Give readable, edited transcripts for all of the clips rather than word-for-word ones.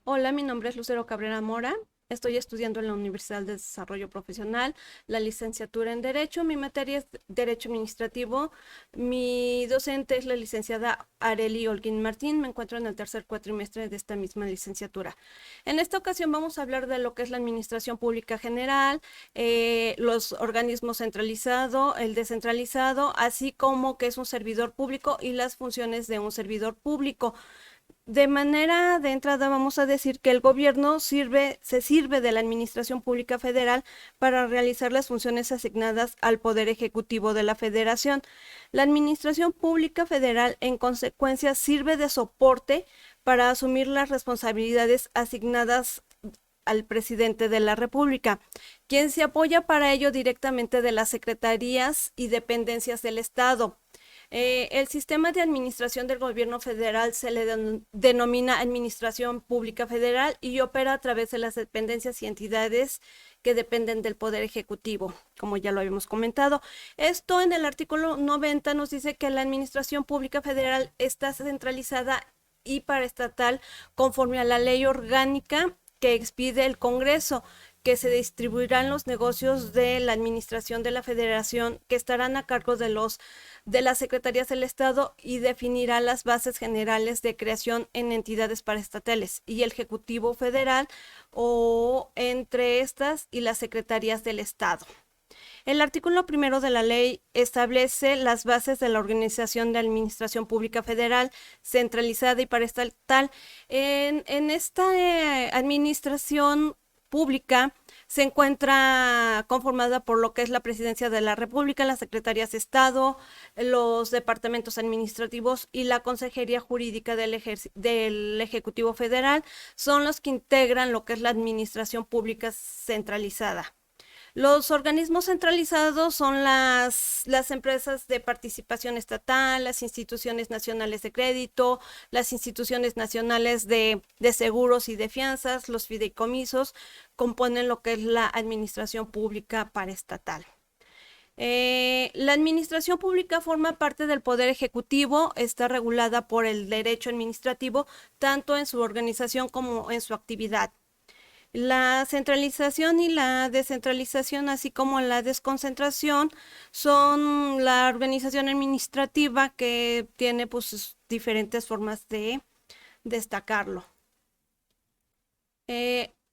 Hola, mi nombre es Lucero Cabrera Mora. Estoy estudiando en la Universidad de Desarrollo Profesional, la licenciatura en Derecho. Mi materia es Derecho Administrativo. Mi docente es la licenciada Arely Holguín Martín. Me encuentro en el tercer cuatrimestre de esta misma licenciatura. En esta ocasión vamos a hablar de lo que es la administración pública general, los organismos centralizado, el descentralizado, así como que es un servidor público y las funciones de un servidor público. De manera de entrada vamos a decir que el gobierno se sirve de la administración pública federal para realizar las funciones asignadas al Poder Ejecutivo de la Federación. La administración pública federal, en consecuencia, sirve de soporte para asumir las responsabilidades asignadas al presidente de la República, quien se apoya para ello directamente de las secretarías y dependencias del Estado. El sistema de administración del gobierno federal se le denomina Administración Pública Federal y opera a través de las dependencias y entidades que dependen del Poder Ejecutivo, como ya lo habíamos comentado. Esto en el artículo 90 nos dice que la Administración Pública Federal está centralizada y paraestatal conforme a la ley orgánica que expide el Congreso, que se distribuirán los negocios de la administración de la federación, que estarán a cargo de las secretarías del Estado, y definirá las bases generales de creación en entidades paraestatales y el Ejecutivo Federal, o entre estas y las secretarías del Estado. El artículo primero de la ley establece las bases de la organización de administración pública federal centralizada y paraestatal. En esta administración pública se encuentra conformada por lo que es la Presidencia de la República, las Secretarías de Estado, los departamentos administrativos y la Consejería Jurídica del Ejecutivo Federal. Son los que integran lo que es la administración pública centralizada. Los organismos centralizados son las empresas de participación estatal, las instituciones nacionales de crédito, las instituciones nacionales de seguros y de fianzas, los fideicomisos, componen lo que es la administración pública paraestatal. La administración pública forma parte del Poder Ejecutivo, está regulada por el derecho administrativo, tanto en su organización como en su actividad. La centralización y la descentralización, así como la desconcentración, son la organización administrativa que tiene pues diferentes formas de destacarlo.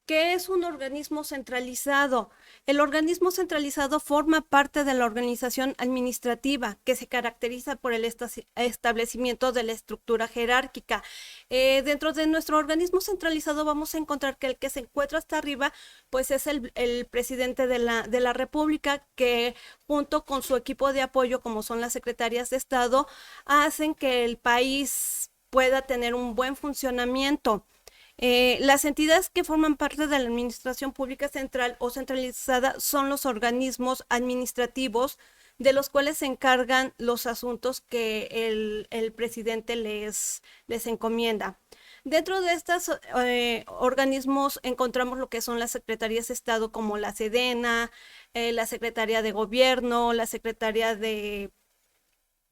¿Qué es un organismo centralizado? El organismo centralizado forma parte de la organización administrativa que se caracteriza por el establecimiento de la estructura jerárquica. Dentro de nuestro organismo centralizado vamos a encontrar que el que se encuentra hasta arriba pues es el presidente de la República, que junto con su equipo de apoyo, como son las secretarias de Estado, hacen que el país pueda tener un buen funcionamiento. Las entidades que forman parte de la administración pública central o centralizada son los organismos administrativos de los cuales se encargan los asuntos que el presidente les encomienda. Dentro de estos organismos encontramos lo que son las secretarías de Estado, como la Sedena, la Secretaría de Gobierno, la Secretaría de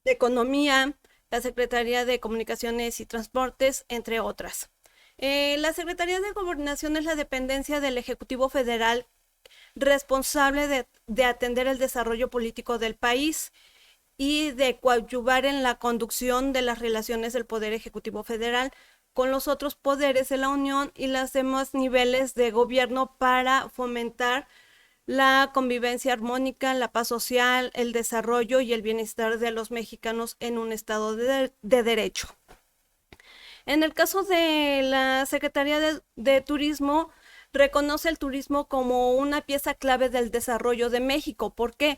Economía, la Secretaría de Comunicaciones y Transportes, entre otras. La Secretaría de Gobernación es la dependencia del Ejecutivo Federal responsable de atender el desarrollo político del país y de coadyuvar en la conducción de las relaciones del Poder Ejecutivo Federal con los otros poderes de la Unión y los demás niveles de gobierno para fomentar la convivencia armónica, la paz social, el desarrollo y el bienestar de los mexicanos en un estado de derecho. En el caso de la Secretaría de Turismo, reconoce el turismo como una pieza clave del desarrollo de México. ¿Por qué?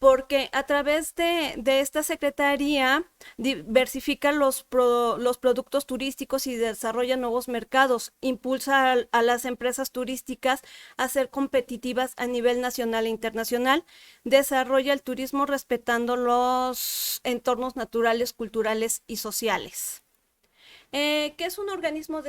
Porque a través de esta secretaría diversifica los productos turísticos y desarrolla nuevos mercados, impulsa a las empresas turísticas a ser competitivas a nivel nacional e internacional, desarrolla el turismo respetando los entornos naturales, culturales y sociales. ¿Qué es un organismo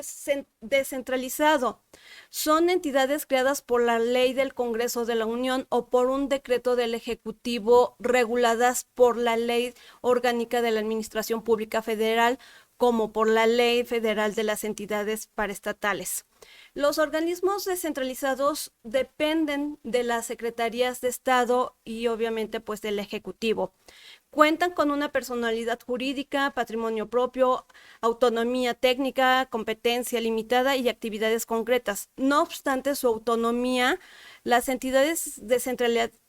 descentralizado? Son entidades creadas por la ley del Congreso de la Unión o por un decreto del Ejecutivo, reguladas por la Ley Orgánica de la Administración Pública Federal, como por la Ley Federal de las Entidades Paraestatales. Los organismos descentralizados dependen de las secretarías de Estado y obviamente pues del Ejecutivo. Cuentan con una personalidad jurídica, patrimonio propio, autonomía técnica, competencia limitada y actividades concretas. No obstante su autonomía, las entidades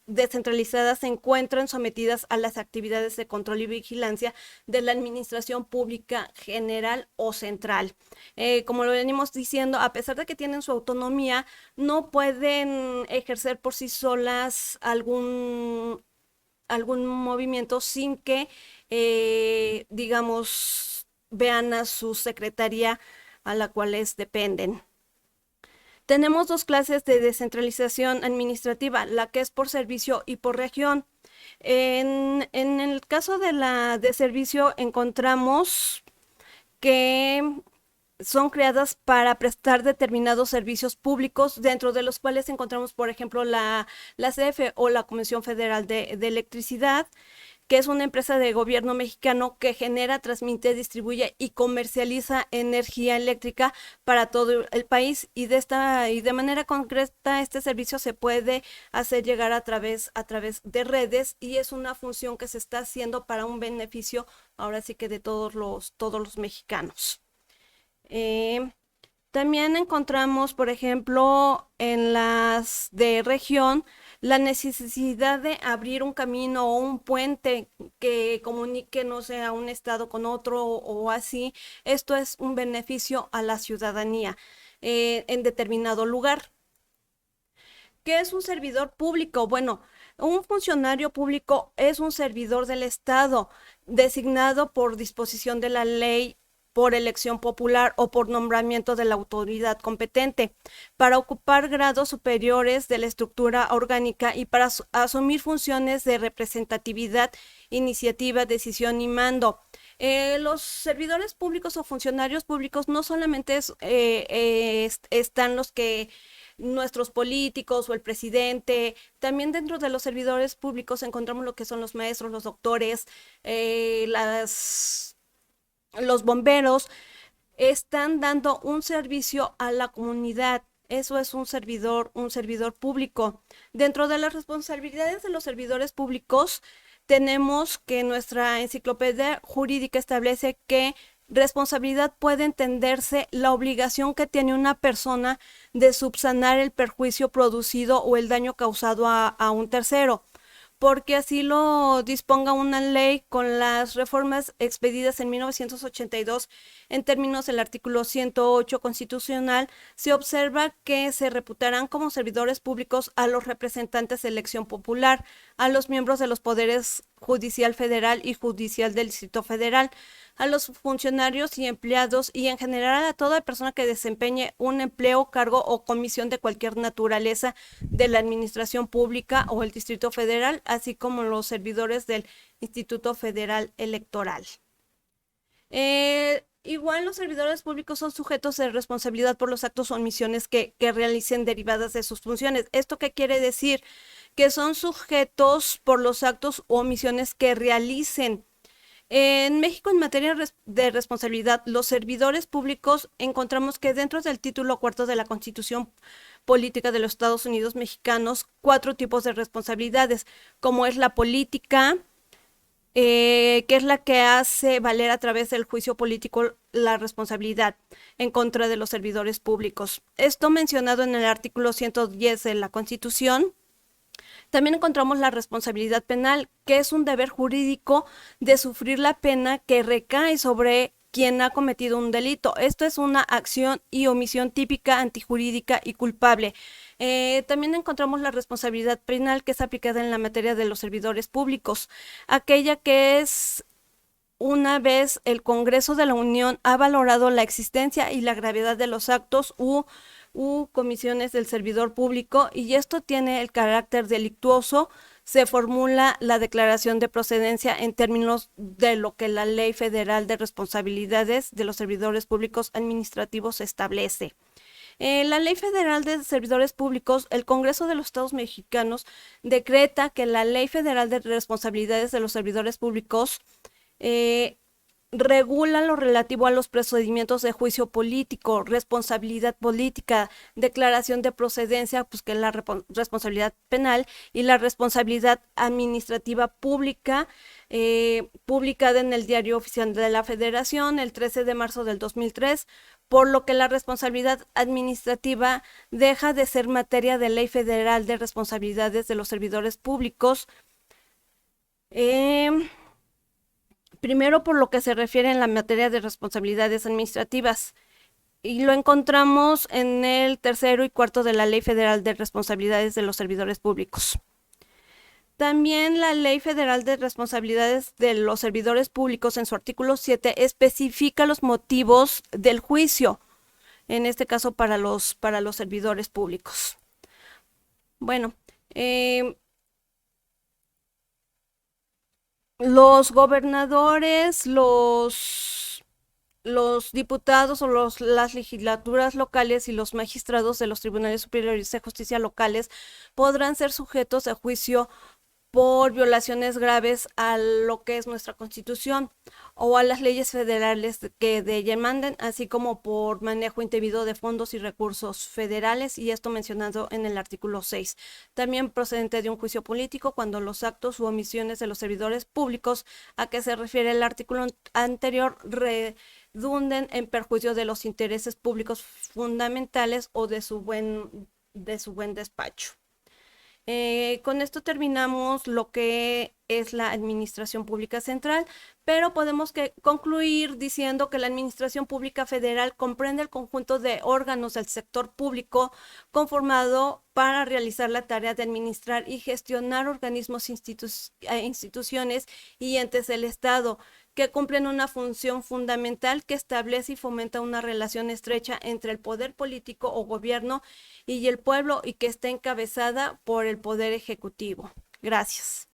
descentralizadas se encuentran sometidas a las actividades de control y vigilancia de la administración pública general o central. Como lo venimos diciendo, a pesar de que tienen su autonomía, no pueden ejercer por sí solas algún movimiento sin que, digamos, vean a su secretaría a la cual dependen. Tenemos dos clases de descentralización administrativa, la que es por servicio y por región. En el caso de la de servicio encontramos que son creadas para prestar determinados servicios públicos, dentro de los cuales encontramos, por ejemplo, la CFE o la Comisión Federal de Electricidad, que es una empresa de gobierno mexicano que genera, transmite, distribuye y comercializa energía eléctrica para todo el país, y de manera concreta este servicio se puede hacer llegar a través de redes, y es una función que se está haciendo para un beneficio ahora sí que de todos los mexicanos. También encontramos, por ejemplo, en las de región, la necesidad de abrir un camino o un puente que comunique, no sé, a un estado con otro o así. Esto es un beneficio a la ciudadanía en determinado lugar. ¿Qué es un servidor público? Bueno, un funcionario público es un servidor del Estado designado por disposición de la ley, por elección popular o por nombramiento de la autoridad competente, para ocupar grados superiores de la estructura orgánica y para asumir funciones de representatividad, iniciativa, decisión y mando. Los servidores públicos o funcionarios públicos no solamente están los que nuestros políticos o el presidente. También dentro de los servidores públicos encontramos lo que son los maestros, los doctores, los bomberos. Están dando un servicio a la comunidad. Eso es un servidor público. Dentro de las responsabilidades de los servidores públicos, tenemos que nuestra enciclopedia jurídica establece que responsabilidad puede entenderse la obligación que tiene una persona de subsanar el perjuicio producido o el daño causado a un tercero, porque así lo disponga una ley. Con las reformas expedidas en 1982, en términos del artículo 108 constitucional, se observa que se reputarán como servidores públicos a los representantes de elección popular, a los miembros de los poderes judicial federal y judicial del Distrito Federal, a los funcionarios y empleados, y en general a toda persona que desempeñe un empleo, cargo o comisión de cualquier naturaleza de la administración pública o el Distrito Federal, así como los servidores del Instituto Federal Electoral. Igual los servidores públicos son sujetos de responsabilidad por los actos o omisiones que realicen derivadas de sus funciones. ¿Esto qué quiere decir? Que son sujetos por los actos o omisiones que realicen. En México, en materia de responsabilidad, los servidores públicos encontramos que dentro del título cuarto de la Constitución Política de los Estados Unidos Mexicanos, 4 tipos de responsabilidades, como es la política, que es la que hace valer a través del juicio político la responsabilidad en contra de los servidores públicos. Esto mencionado en el artículo 110 de la Constitución. También encontramos la responsabilidad penal, que es un deber jurídico de sufrir la pena que recae sobre quien ha cometido un delito. Esto es una acción y omisión típica, antijurídica y culpable. También encontramos la responsabilidad penal, que es aplicada en la materia de los servidores públicos, aquella que es una vez el Congreso de la Unión ha valorado la existencia y la gravedad de los actos u comisiones del servidor público, y esto tiene el carácter delictuoso, se formula la declaración de procedencia en términos de lo que la Ley Federal de Responsabilidades de los Servidores Públicos Administrativos establece. La Ley Federal de Servidores Públicos, el Congreso de los Estados Mexicanos decreta que la Ley Federal de Responsabilidades de los Servidores Públicos regula lo relativo a los procedimientos de juicio político, responsabilidad política, declaración de procedencia, pues que es la responsabilidad penal, y la responsabilidad administrativa pública, publicada en el Diario Oficial de la Federación el 13 de marzo del 2003, por lo que la responsabilidad administrativa deja de ser materia de Ley Federal de Responsabilidades de los Servidores Públicos. Primero, por lo que se refiere en la materia de responsabilidades administrativas, y lo encontramos en el tercero y cuarto de la Ley Federal de Responsabilidades de los Servidores Públicos. También la Ley Federal de Responsabilidades de los Servidores Públicos, en su artículo 7, especifica los motivos del juicio, en este caso para los servidores públicos. Bueno, los gobernadores, los diputados o las legislaturas locales y los magistrados de los tribunales superiores de justicia locales podrán ser sujetos a juicio por violaciones graves a lo que es nuestra Constitución o a las leyes federales que de ella manden, así como por manejo indebido de fondos y recursos federales, y esto mencionado en el artículo 6. También procedente de un juicio político cuando los actos u omisiones de los servidores públicos a que se refiere el artículo anterior redunden en perjuicio de los intereses públicos fundamentales o de su buen despacho. Con esto terminamos lo que es la Administración Pública Central, pero podemos concluir diciendo que la Administración Pública Federal comprende el conjunto de órganos del sector público conformado para realizar la tarea de administrar y gestionar organismos, instituciones y entes del Estado, que cumplen una función fundamental que establece y fomenta una relación estrecha entre el poder político o gobierno y el pueblo, y que está encabezada por el Poder Ejecutivo. Gracias.